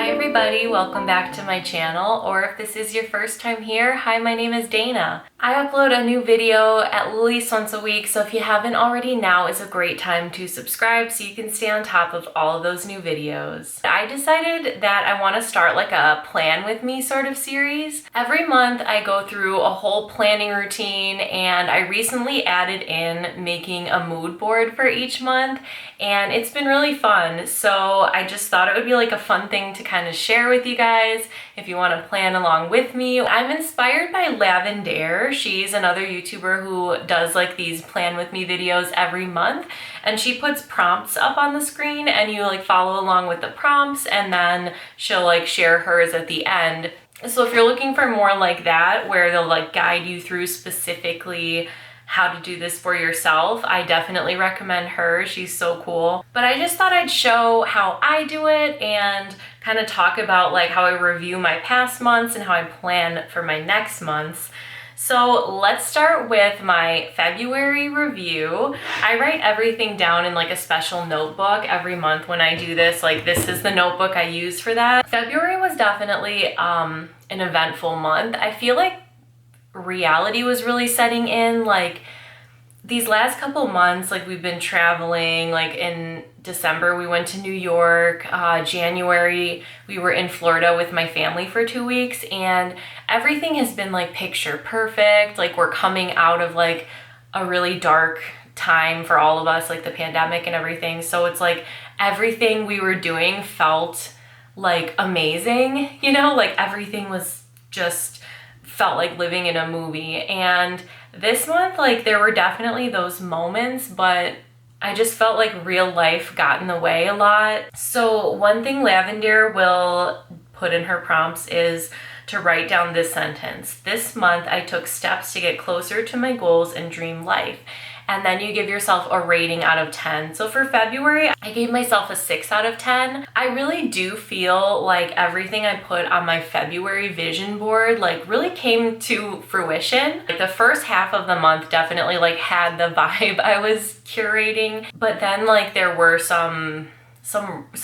Hi everybody, welcome back to my channel, or if this is your first time here, hi, my name is Dana. I upload a new video at least once a week, so if you haven't already, now is a great time to subscribe so you can stay on top of all of those new videos. I decided that I want to start like a plan with me sort of series. Every month I go through a whole planning routine, and I recently added in making a mood board for each month, and it's been really fun. So I just thought it would be like a fun thing to kind of share with you guys if you want to plan along with me. I'm inspired by Lavender. She's another YouTuber who does like these plan with me videos every month, and she puts prompts up on the screen and you like follow along with the prompts, and then she'll like share hers at the end. So if you're looking for more like that, where they'll like guide you through specifically how to do this for yourself, I definitely recommend her. She's so cool. But I just thought I'd show how I do it and kind of talk about like how I review my past months and how I plan for my next months. So let's start with my February review. I write everything down in like a special notebook every month when I do this. Like this is the notebook I use for that. February was definitely an eventful month. I feel like reality was really setting in. Like these last couple months, like we've been traveling. Like in December we went to New York. January we were in Florida with my family for 2 weeks, and everything has been like picture perfect. Like we're coming out of like a really dark time for all of us, like the pandemic and everything. So it's like everything we were doing felt like amazing, you know, like everything was just felt like living in a movie. And this month, like there were definitely those moments, but I just felt like real life got in the way a lot. So one thing Lavender will put in her prompts is to write down this sentence: this month I took steps to get closer to my goals and dream life. And then you give yourself a rating out of 10. So for February, I gave myself a 6 out of 10. I really do feel like everything I put on my February vision board like really came to fruition. Like the first half of the month definitely like had the vibe I was curating, but then like there were some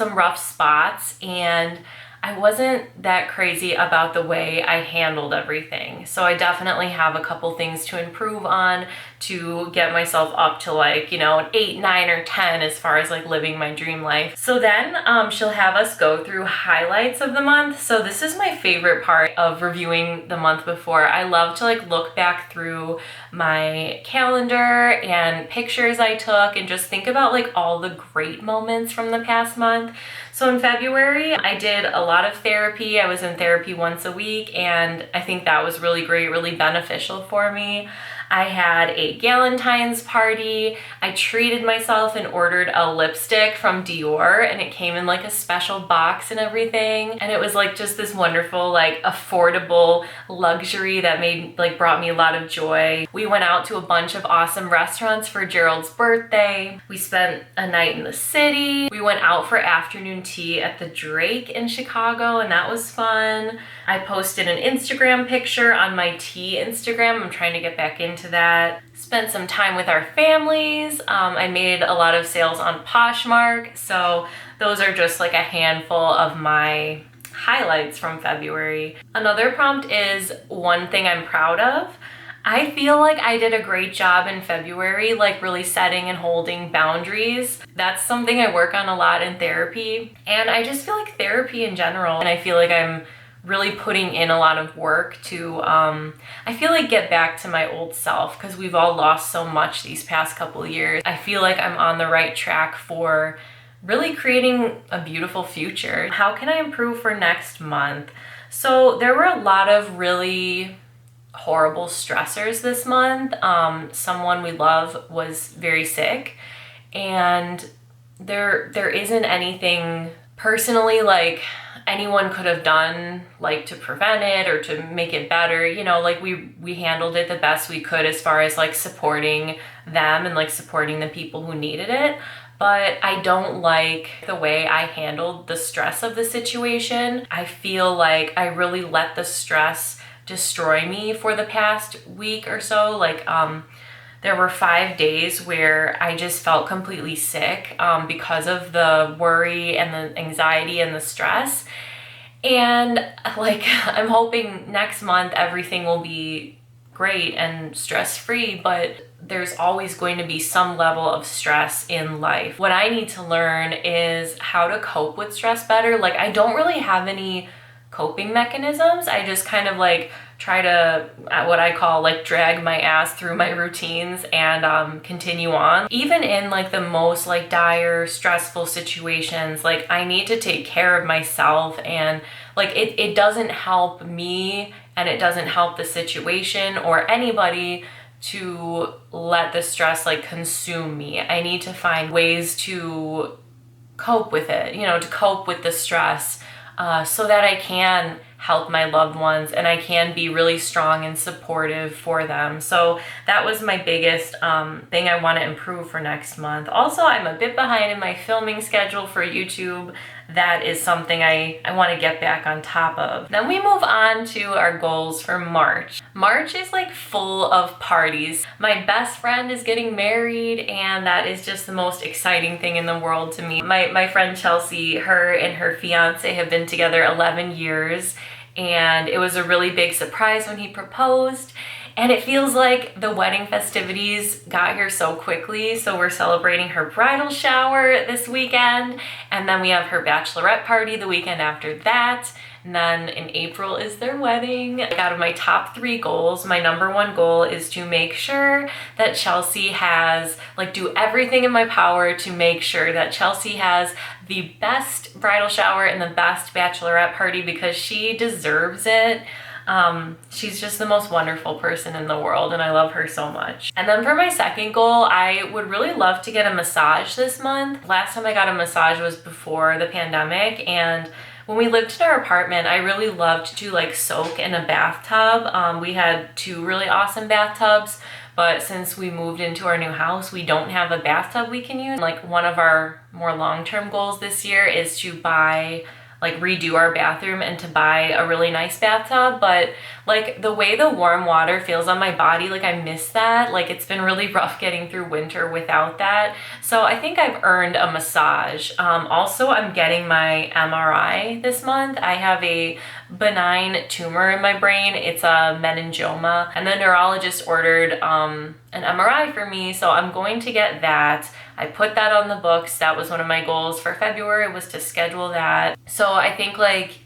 rough spots, and I wasn't that crazy about the way I handled everything. So I definitely have a couple things to improve on to get myself up to like, you know, an 8, 9, or 10 as far as like living my dream life. So then she'll have us go through highlights of the month. So this is my favorite part of reviewing the month before. I love to like look back through my calendar and pictures I took and just think about like all the great moments from the past month. So in February, I did a lot of therapy. I was in therapy once a week, and I think that was really great, really beneficial for me. I had a Galentine's party. I treated myself and ordered a lipstick from Dior, and it came in like a special box and everything. And it was like just this wonderful, like affordable luxury that brought me a lot of joy. We went out to a bunch of awesome restaurants for Gerald's birthday. We spent a night in the city. We went out for afternoon tea at the Drake in Chicago, and that was fun. I posted an Instagram picture on my tea Instagram. I'm trying to get back into that. Spent some time with our families. I made a lot of sales on Poshmark. So those are just like a handful of my highlights from February. Another prompt is one thing I'm proud of. I feel like I did a great job in February, like really setting and holding boundaries. That's something I work on a lot in therapy. And I just feel like therapy in general, and I feel like I'm really putting in a lot of work to, I feel like get back to my old self, because we've all lost so much these past couple of years. I feel like I'm on the right track for really creating a beautiful future. How can I improve for next month? So there were a lot of really horrible stressors this month. Someone we love was very sick, and there isn't anything personally like anyone could have done like to prevent it or to make it better. You know, like we handled it the best we could as far as like supporting them and like supporting the people who needed it. But I don't like the way I handled the stress of the situation. I feel like I really let the stress destroy me for the past week or so. Like there were 5 days where I just felt completely sick because of the worry and the anxiety and the stress. And like, I'm hoping next month everything will be great and stress-free, but there's always going to be some level of stress in life. What I need to learn is how to cope with stress better. Like, I don't really have any coping mechanisms. I just kind of like try to, what I call like, drag my ass through my routines and continue on. Even in like the most like dire, stressful situations, like I need to take care of myself, and like it doesn't help me and it doesn't help the situation or anybody to let the stress like consume me. I need to find ways to cope with it, to cope with the stress, so that I can help my loved ones and I can be really strong and supportive for them. So that was my biggest thing I want to improve for next month. Also, I'm a bit behind in my filming schedule for YouTube. That is something I want to get back on top of. Then we move on to our goals for March. March is like full of parties. My best friend is getting married, and that is just the most exciting thing in the world to me. My friend Chelsea, her and her fiance have been together 11 years, and it was a really big surprise when he proposed. And it feels like the wedding festivities got here so quickly. So we're celebrating her bridal shower this weekend, and then we have her bachelorette party the weekend after that. And then in April is their wedding. Like, out of my top 3 goals, my number 1 goal is to make sure that Chelsea has, like, do everything in my power to make sure that Chelsea has the best bridal shower and the best bachelorette party, because she deserves it. She's just the most wonderful person in the world, and I love her so much. And then for my second goal, I would really love to get a massage this month. Last time I got a massage was before the pandemic, and when we lived in our apartment, I really loved to like soak in a bathtub. We had 2 really awesome bathtubs, but since we moved into our new house, we don't have a bathtub we can use. Like, one of our more long-term goals this year is to redo our bathroom and to buy a really nice bathtub. But like, the way the warm water feels on my body, like, I miss that. Like, it's been really rough getting through winter without that. So I think I've earned a massage. Also, I'm getting my MRI this month. I have a benign tumor in my brain. It's a meningioma, and the neurologist ordered an MRI for me, so I'm going to get that. I put that on the books. That was one of my goals for February, was to schedule that. So I think like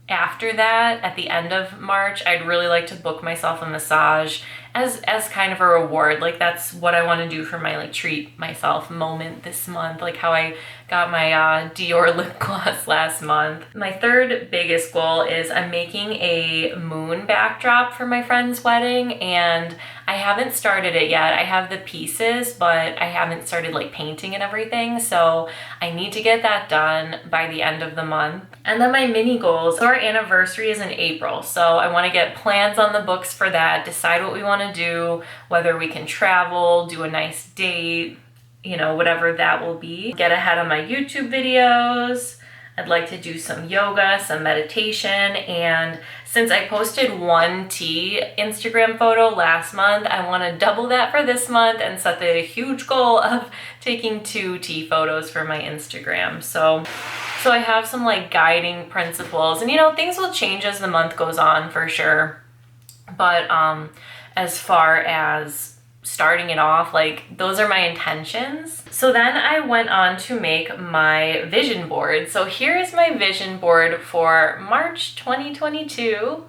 after that, at the end of March, I'd really like to book myself a massage as kind of a reward. Like, that's what I want to do for my like treat myself moment this month, like how I got my Dior lip gloss last month. My third biggest goal is I'm making a moon backdrop for my friend's wedding, and I haven't started it yet. I have the pieces, but I haven't started like painting and everything, so I need to get that done by the end of the month. And then my mini goals. So our anniversary is in April, so I want to get plans on the books for that, decide what we want to do, whether we can travel, do a nice date, whatever that will be. Get ahead on my YouTube videos. I'd like to do some yoga, some meditation, and since I posted 1 tea Instagram photo last month, I want to double that for this month and set the huge goal of taking 2 tea photos for my Instagram. So I have some like guiding principles, and things will change as the month goes on for sure. But as far as starting it off, like, those are my intentions. So then I went on to make my vision board. So here is my vision board for March 2022.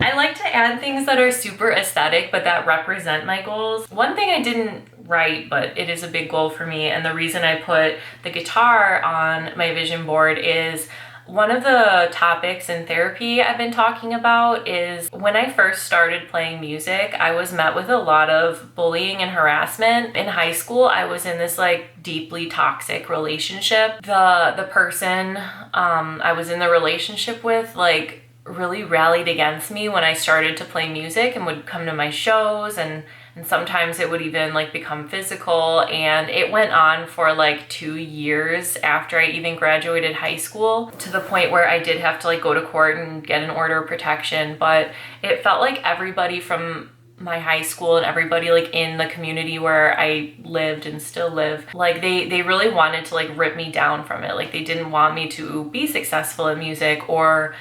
I like to add things that are super aesthetic, but that represent my goals. One thing I didn't write, but it is a big goal for me, and the reason I put the guitar on my vision board is one of the topics in therapy I've been talking about is when I first started playing music, I was met with a lot of bullying and harassment. In high school, I was in this like deeply toxic relationship. The person I was in the relationship with like really rallied against me when I started to play music and would come to my shows, and sometimes it would even like become physical, and it went on for like 2 years after I even graduated high school, to the point where I did have to like go to court and get an order of protection. But it felt like everybody from my high school and everybody like in the community where I lived and still live, like they really wanted to like rip me down from it. Like they didn't want me to be successful in music or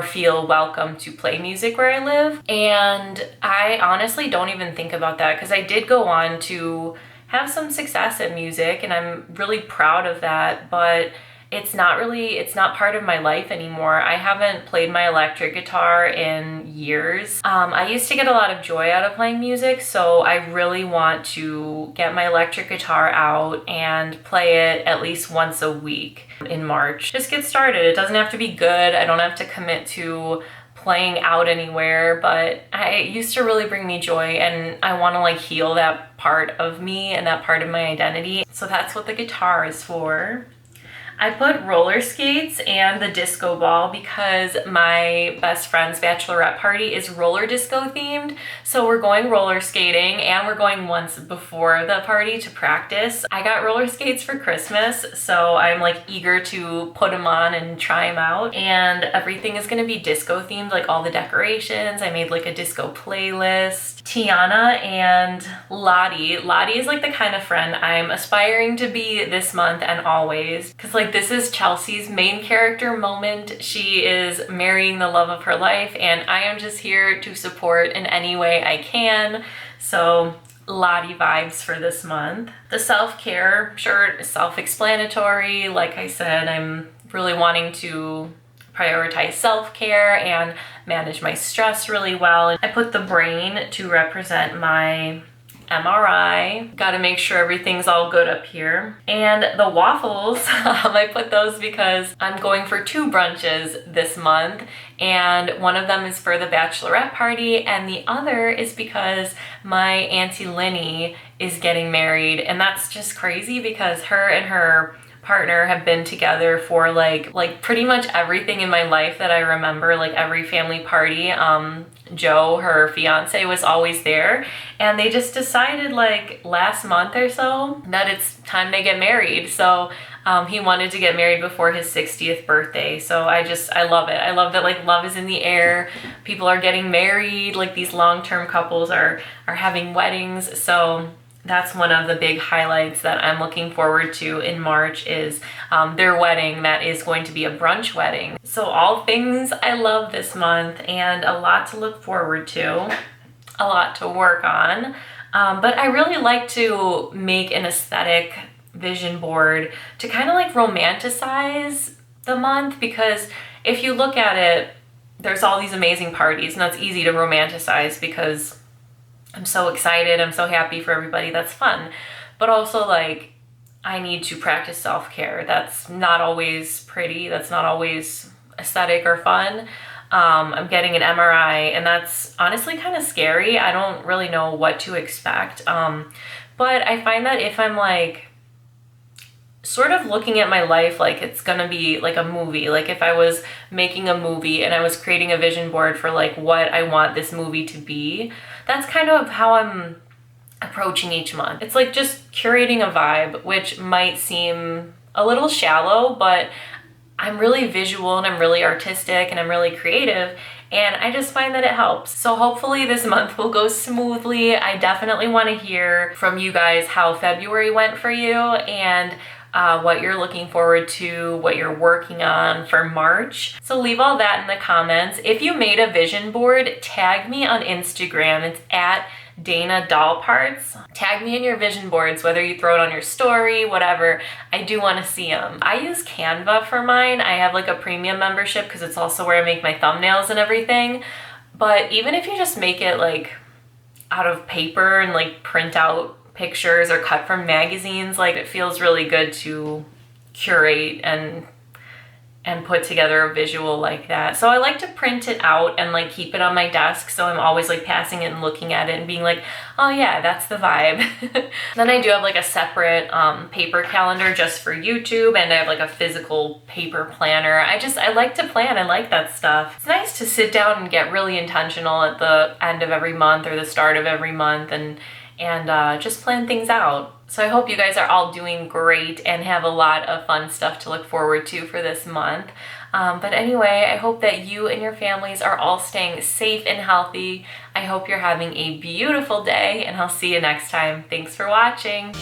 feel welcome to play music where I live. And I honestly don't even think about that, because I did go on to have some success in music and I'm really proud of that, but it's not part of my life anymore. I haven't played my electric guitar in years. I used to get a lot of joy out of playing music, so I really want to get my electric guitar out and play it at least once a week in March. Just get started. It doesn't have to be good. I don't have to commit to playing out anywhere, but it used to really bring me joy, and I want to like heal that part of me and that part of my identity. So that's what the guitar is for. I put roller skates and the disco ball because my best friend's bachelorette party is roller disco themed. So we're going roller skating and we're going once before the party to practice. I got roller skates for Christmas, so I'm like eager to put them on and try them out. And everything is gonna be disco themed, like all the decorations. I made like a disco playlist. Tiana and Lottie. Lottie is like the kind of friend I'm aspiring to be this month and always, because like this is Chelsea's main character moment. She is marrying the love of her life and I am just here to support in any way I can. So Lottie vibes for this month. The self-care shirt is self-explanatory. Like I said, I'm really wanting to prioritize self-care and manage my stress really well. I put the brain to represent my MRI. Got to make sure everything's all good up here. And the waffles, I put those because I'm going for 2 brunches this month, and one of them is for the bachelorette party and the other is because my Auntie Linny is getting married. And that's just crazy because her and her partner have been together for like pretty much everything in my life that I remember, like every family party. Joe, her fiance, was always there, and they just decided like last month or so that it's time they get married. So he wanted to get married before his 60th birthday. So I love it. I love that like love is in the air. People are getting married, like these long-term couples are having weddings. So that's one of the big highlights that I'm looking forward to in March is their wedding. That is going to be a brunch wedding. So all things I love this month and a lot to look forward to, a lot to work on. But I really like to make an aesthetic vision board to kind of like romanticize the month, because if you look at it, there's all these amazing parties and that's easy to romanticize because I'm so excited, I'm so happy for everybody, that's fun. But also like I need to practice self-care. That's not always pretty, that's not always aesthetic or fun. I'm getting an MRI and that's honestly kind of scary. I don't really know what to expect. But I find that if I'm like sort of looking at my life like it's gonna be like a movie, like if I was making a movie and I was creating a vision board for like what I want this movie to be, that's kind of how I'm approaching each month. It's like just curating a vibe, which might seem a little shallow, but I'm really visual and I'm really artistic and I'm really creative, and I just find that it helps. So hopefully this month will go smoothly. I definitely want to hear from you guys how February went for you and what you're looking forward to, what you're working on for March. So leave all that in the comments. If you made a vision board, tag me on Instagram. It's at Dana Doll Parts. Tag me in your vision boards, whether you throw it on your story, whatever. I do want to see them. I use Canva for mine. I have like a premium membership because it's also where I make my thumbnails and everything. But even if you just make it like out of paper and like print out pictures or cut from magazines, like it feels really good to curate and put together a visual like that. So I like to print it out and like keep it on my desk, so I'm always like passing it and looking at it and being like, oh yeah, that's the vibe. Then I do have like a separate paper calendar just for YouTube, and I have like a physical paper planner. I like to plan. I like that stuff. It's nice to sit down and get really intentional at the end of every month or the start of every month and and just plan things out. So I hope you guys are all doing great and have a lot of fun stuff to look forward to for this month. But anyway, I hope that you and your families are all staying safe and healthy. I hope you're having a beautiful day, and I'll see you next time. Thanks for watching.